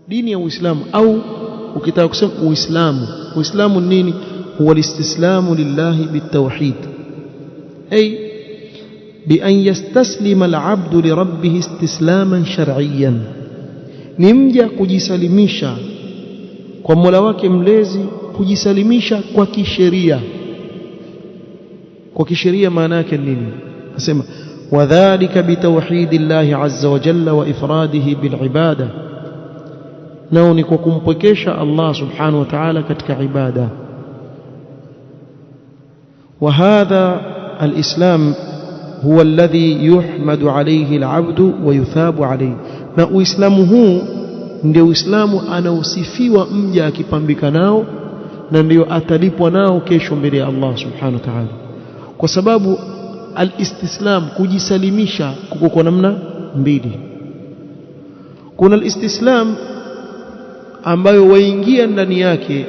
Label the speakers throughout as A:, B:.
A: dini ya Uislamu, au ukitaka kusema Uislamu nini? huwa alistislamu lillahi bitawhid, ay bi an yastaslima al'abdu li rabbih istislaman shar'iyyan, ni mja kujisalimisha kwa Mola wake mlezi, kujisalimisha kwa kisheria. Kwa kisheria maana yake nini? Nasema wadhālika bitawhidillahi azza wa jalla wa ifradihi bilibada, nao ni kwa kumpwekesha Allah subhanahu wa ta'ala katika ibada. Wa hadha alislam huwa alladhi yuhmadu alayhi alabdu wa yuthabu alayhi, na Uislamu huu ndio Uislamu anaosifiwa mja akipambika nao, na ndio atalipwa nao kesho mbele ya Allah subhanahu wa ta'ala. Kwa sababu al-istislam, kujisalimisha, kuko kwa namna mbili. Kuna al-istislam ambayo waingia ndani yake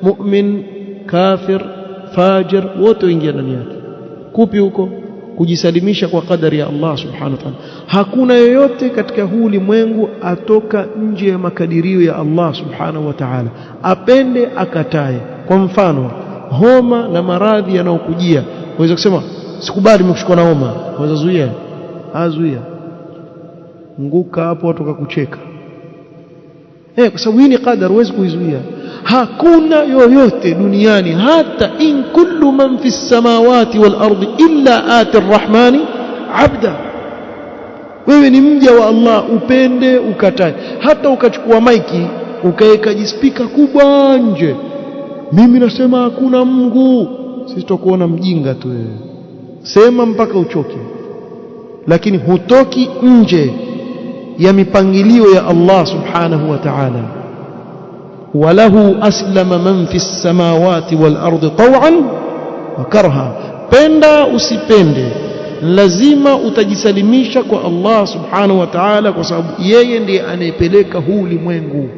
A: mu'min, kafir, fajir, wote waingia ndani yake. Kupi huko? Kujisalimisha kwa kadari ya Allah subhanahu wa ta'ala. Hakuna yoyote katika huu ulimwengu atoka nje ya makadirio ya Allah subhanahu wa ta'ala, apende akatae. Kwa mfano homa na maradhi yanayokujia, waweza kusema sikubali nimekushikwa na homa, waweza zuia? Azuia, nguka hapo watu wakakucheka, kwa sababu hii ni qadar, huwezi kuizuia. Hakuna yoyote duniani, hata in kullu man fi samawati wal ardi illa ati arrahmani abda. Wewe ni mja wa Allah, upende ukatae. Hata ukachukua maiki ukaweka jispika kubwa nje, mimi nasema hakuna Mungu, sisi tutakuona mjinga tu wewe, sema mpaka uchoke, lakini hutoki nje ya mipangilio ya Allah subhanahu wa ta'ala. walahu aslama man fi samawati wal ardi taw'an wa karha, penda usipende, lazima utajisalimisha kwa Allah subhanahu wa ta'ala, kwa sababu yeye ndiye anayepeleka huu ulimwengu.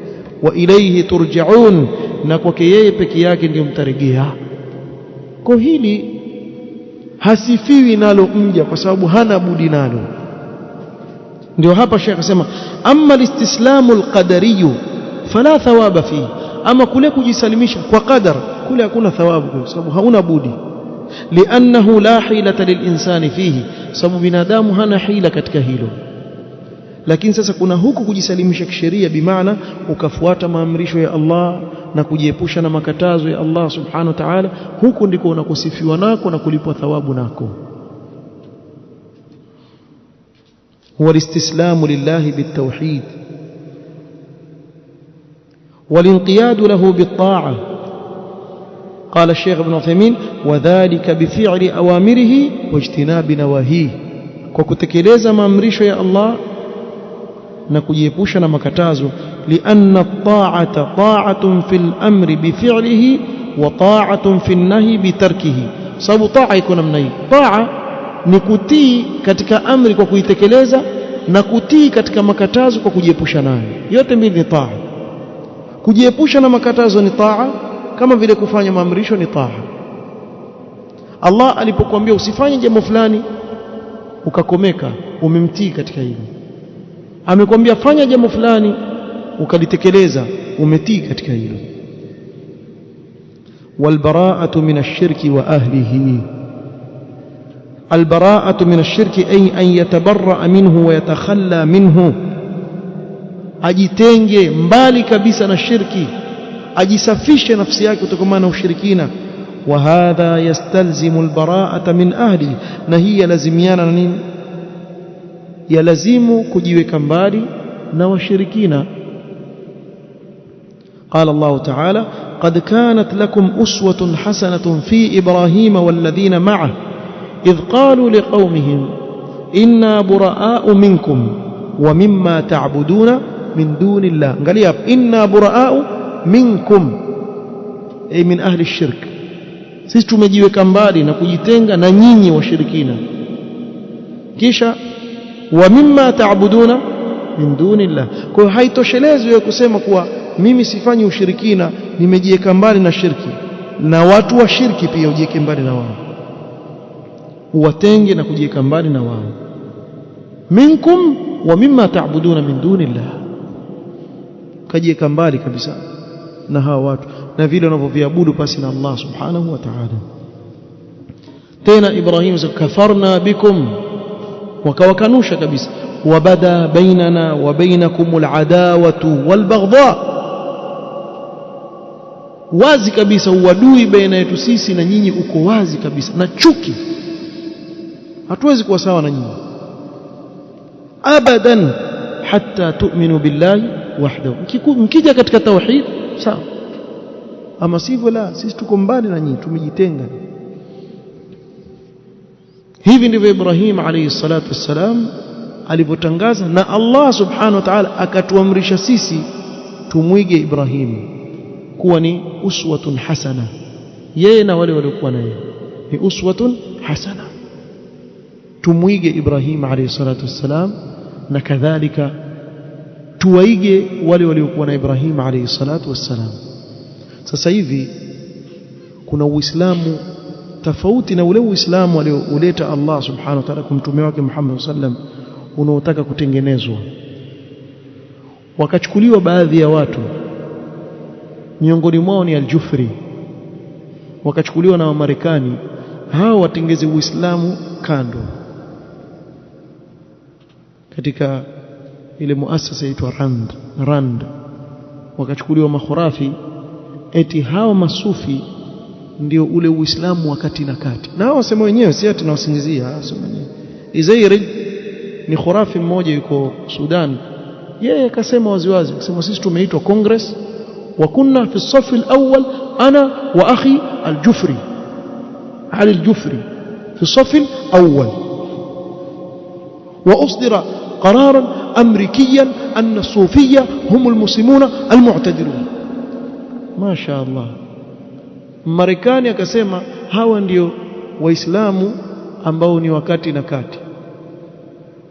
A: wa ilayhi turja'un, na kwake yeye peke yake ndiyo mtarejea. Kwa hili hasifiwi nalo mja, kwa sababu hana budi nalo. Ndio hapa Sheikh akasema amma alistislamu alqadariyu fala thawaba fihi, ama kule kujisalimisha kwa qadar, kule hakuna thawabu, kwa sababu hauna budi. Liannahu la hilata lilinsani fihi, sababu binadamu hana hila katika hilo. Lakini sasa kuna huku kujisalimisha kisheria, bimaana ukafuata maamrisho ya Allah na kujiepusha na makatazo ya Allah subhanahu wa ta'ala, huku ndiko unakosifiwa nako na kulipwa thawabu nako. huwa alistislamu lillahi bitawhid والانقياد له بالطاعة. قال الشيخ ابن عثيمين وذلك بفعل أوامره واجتناب نواهيه، وكتكلeza maamrisho ya Allah na kujiepusha na makatazo. lianna at-ta'ata ta'atun fil amri bifi'lihi wa ta'atun fil nahyi bitarkihi, sababu taa iko namna hii. Taa ni kutii katika amri kwa kuitekeleza, na kutii katika makatazo kwa kujiepusha nayo. Yote mbili ni taa. Kujiepusha na makatazo ni taa, kama vile kufanya maamrisho ni taa. Allah alipokuambia usifanye jambo fulani ukakomeka, umemtii katika hilo. Amekwambia fanya jambo fulani ukalitekeleza, umetii katika hilo. Walbara'atu min ash-shirki wa ahlihi. Albara'atu min ash-shirki ay an yatabarra'a minhu wa yatakhalla minhu, ajitenge mbali kabisa na shirki, ajisafishe nafsi yake kutokana na ushirikina. Wa hadha yastalzimu albara'ata min ahli, na hii lazimiana na nini? Yalazimu kujiweka mbali na washirikina. قال الله تعالى قد كانت لكم أسوة حسنة في إبراهيم والذين معه إذ قالوا لقومهم إنا براء منكم ومما تعبدون من دون الله. قال يا إنا براء منكم أي من أهل الشرك، sisi tumejiweka mbali na kujitenga na nyinyi washirikina. Kisha wa mimma ta'buduna min dunillah. Kwa hiyo haitoshelezi wewe kusema kuwa mimi sifanyi ushirikina, nimejiweka mbali na shirki, na watu wa shirki pia ujiweke mbali na wao, uwatenge na kujiweka mbali na wao. Minkum wa mimma ta'buduna min dunillah. kajiweka mbali kabisa na hawa watu na vile wanavyoviabudu pasi na Allah subhanahu wa ta'ala. Tena Ibrahim kafarna bikum, wakawakanusha kabisa, wabada bainana wa bainakumul adawatu wal baghdha, wazi kabisa uadui baina yetu sisi na nyinyi uko wazi kabisa, na chuki, hatuwezi kuwa sawa na nyinyi abadan hatta tu'minu billahi wahdahu. Mkija katika tauhid sawa, ama sivyo la, sisi tuko mbali na nyinyi, tumejitenga. Hivi ndivyo Ibrahim alayhi salatu wassalam alipotangaza, na Allah subhanahu wa ta'ala akatuamrisha sisi tumwige Ibrahim kuwa ni uswatun hasana, yeye na wale waliokuwa naye ni uswatun hasana. Tumwige Ibrahim alayhi salatu wassalam, na kadhalika tuwaige wale waliokuwa na Ibrahim alayhi salatu wassalam. Sasa hivi kuna Uislamu tofauti na ule Uislamu alioleta Allah subhanahu wa ta'ala kwa mtume wake Muhammad sallam, unaotaka kutengenezwa. Wakachukuliwa baadhi ya watu, miongoni mwao ni Al-Jufri, wakachukuliwa na Wamarekani, hao watengeze Uislamu kando katika ile muasasa inaitwa Rand. Wakachukuliwa makhurafi, eti hao masufi ndio ule Uislamu wakati na kati, na hao wasema wenyewe, si ati tunawasingizia, wasema wenyewe. Izairi ni khurafi mmoja yuko Sudan, yeye akasema waziwazi, akasema sisi tumeitwa Congress wa kunna fi safi al-awwal ana wa akhi al-Jufri Ali al-Jufri fi safi al-awwal, wa usdira qararan amrikiyan anna as-sufiyya hum al-muslimuna al-mu'tadilun. Ma sha Allah. Marekani akasema hawa ndio Waislamu ambao ni wakati na kati.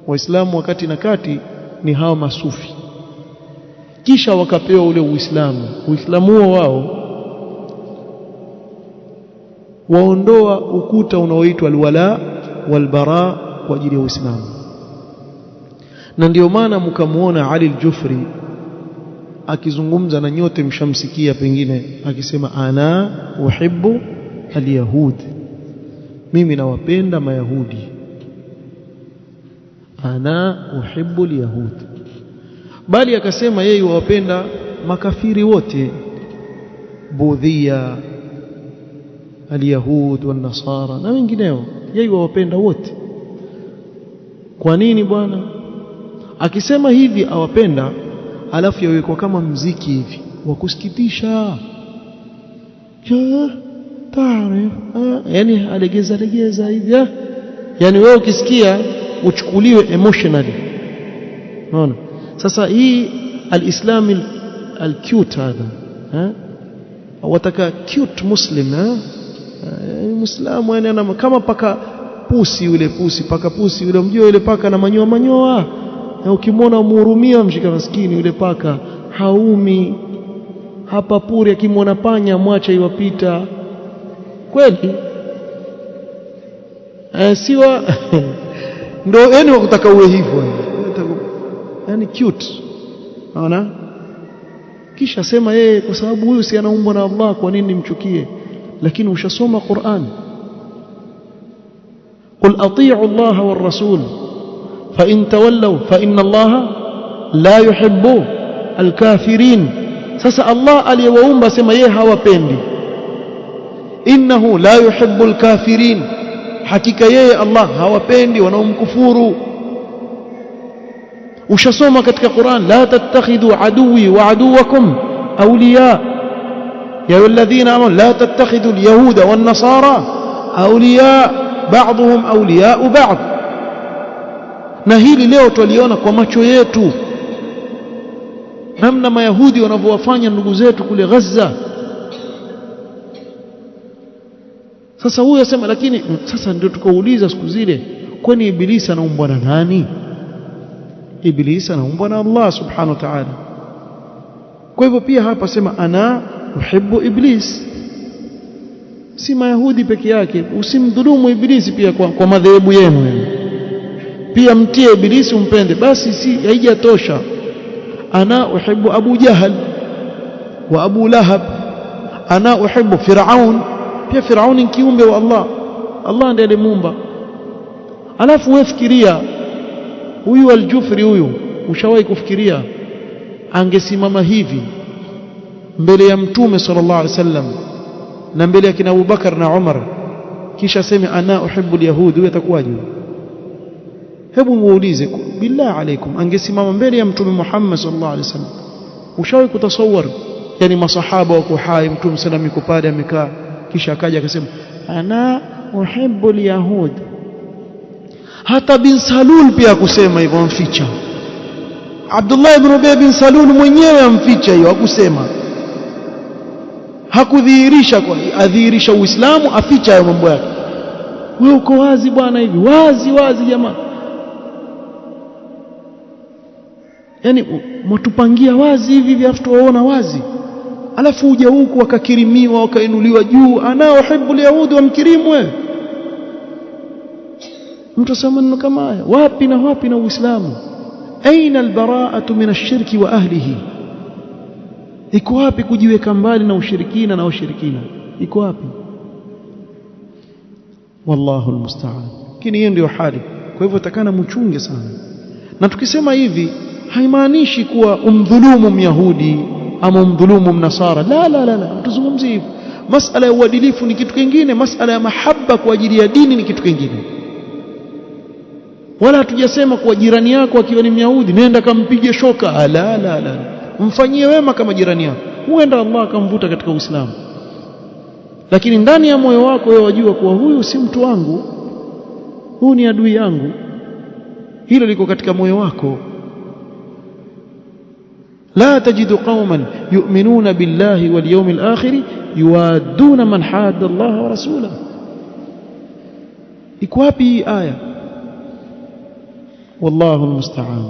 A: Waislamu wakati na kati ni hawa masufi. Kisha wakapewa ule Uislamu wao waondoa ukuta unaoitwa alwala walbara kwa ajili ya Uislamu. Na ndio maana mkamuona Ali al-Jufri akizungumza, na nyote mshamsikia pengine akisema, ana uhibbu al-yahud, mimi nawapenda mayahudi, ana uhibbu al-yahud. Bali akasema yeye wawapenda makafiri wote, budhia, al-yahud wan nasara na wengineo, yeye wawapenda wote. Kwa nini bwana? Akisema hivi awapenda, alafu yawekwa kama mziki hivi wa kusikitisha, taarif, yani alegeza hivi, yani wewe ukisikia uchukuliwe emotionally. Unaona? Sasa hii al-Islam al-cute hadha, wataka cute muslim, Muislamu yani ana kama paka pusi yule, paka pusi yule, mjua yule paka na manyoa, na ukimwona umhurumia, mshika maskini yule paka, haumi hapa puri, akimwona panya mwacha iwapita kweli. Siwa ndio yani wakutaka uwe hivyo, yani cute, unaona. Kisha sema yeye kwa sababu huyu si anaumbwa na Allah, kwa nini nimchukie? Lakini ushasoma Qur'an, qul atii'u Allah war rasul fa in tawallaw fa inna Allah la yuhibbu al-kafirin. Sasa Allah aliyewaumba sema yeye hawapendi, innahu la yuhibbu al-kafirin, hakika yeye Allah hawapendi wanaomkufuru. Ushasoma katika Qur'an, la tattakhidhu aduwi wa aduwakum awliya ya ayyuhalladhina amanu la tattakhidhu al-yahuda wan nasara awliya ba'dhum awliya ba'd. Na hili leo tuliona kwa macho yetu, namna mayahudi wanavyowafanya ndugu zetu kule Gaza. Sasa huyu asema, lakini sasa ndio tukauliza siku zile, kwani Ibilisi anaumbwa na nani? Ibilisi anaumbwa na Allah subhanahu wa ta'ala. Kwa hivyo pia hapa sema ana uhibbu iblis, si mayahudi peke yake. Usimdhulumu Ibilisi pia kwa madhehebu yenu, pia mtie Ibilisi umpende, basi si haijatosha. ana uhibbu Abu Jahal wa Abu Lahab, ana uhibbu Firaun. Pia Firaun ni kiumbe wa Allah, Allah ndiye alimuumba. Alafu wewe fikiria, huyu Al-Jufri huyu, ushawahi kufikiria angesimama hivi mbele ya Mtume sallallahu alaihi wasallam na mbele ya kina Abu Bakar na Umar, kisha aseme ana uhibbu al-yahud, huyo atakuwaje? Hebu muulize billah alaikum, angesimama mbele ya Mtume Muhammad sallallahu alaihi wasallam, ushawahi kutasawwar yani masahaba wako hai, Mtume sallam yuko pale amekaa, kisha akaja akasema ana uhibbu al-yahud? Hata bin Salul pia kusema hivyo, amficha. Abdullah ibn Ubay bin Salul mwenyewe amficha hiyo, hakusema, hakudhihirisha, kwa adhihirisha Uislamu, aficha hayo mambo yake. Wewe uko wazi bwana hivi, wazi wazi jamaa, yani mtupangia wazi hivi vya watu waona wazi, alafu uje huku wakakirimiwa wakainuliwa juu, ana uhibbu al-yahud wa mkirimu. Wewe mtu asema kama haya, wapi na wapi na Uislamu? Aina albara'atu min ash-shirki wa ahlihi? Iko wapi kujiweka mbali na ushirikina na washirikina? Iko wapi? Wallahu almusta'an. Lakini hiyo ndio hali. Kwa hivyo takana mchunge sana. Na tukisema hivi haimaanishi kuwa umdhulumu Myahudi ama umdhulumu Mnasara. La, tuzungumzie hivyo. Masala ya uadilifu ni kitu kingine, masala ya mahaba kwa ajili ya dini ni kitu kingine. Wala hatujasema kwa jirani yako akiwa ni Myahudi nenda kampige shoka. La, mfanyie wema kama jirani yako, huenda Allah akamvuta katika Uislamu. Lakini ndani ya moyo wako wewe wajua kuwa huyu si mtu wangu, huyu ni adui yangu. Hilo liko katika moyo wako. La tajidu qauman yu'minuna billahi wal yawmil akhir yuwaduna man hadda Allah wa rasulahu. Iko wapi hii aya? Wallahu almusta'an.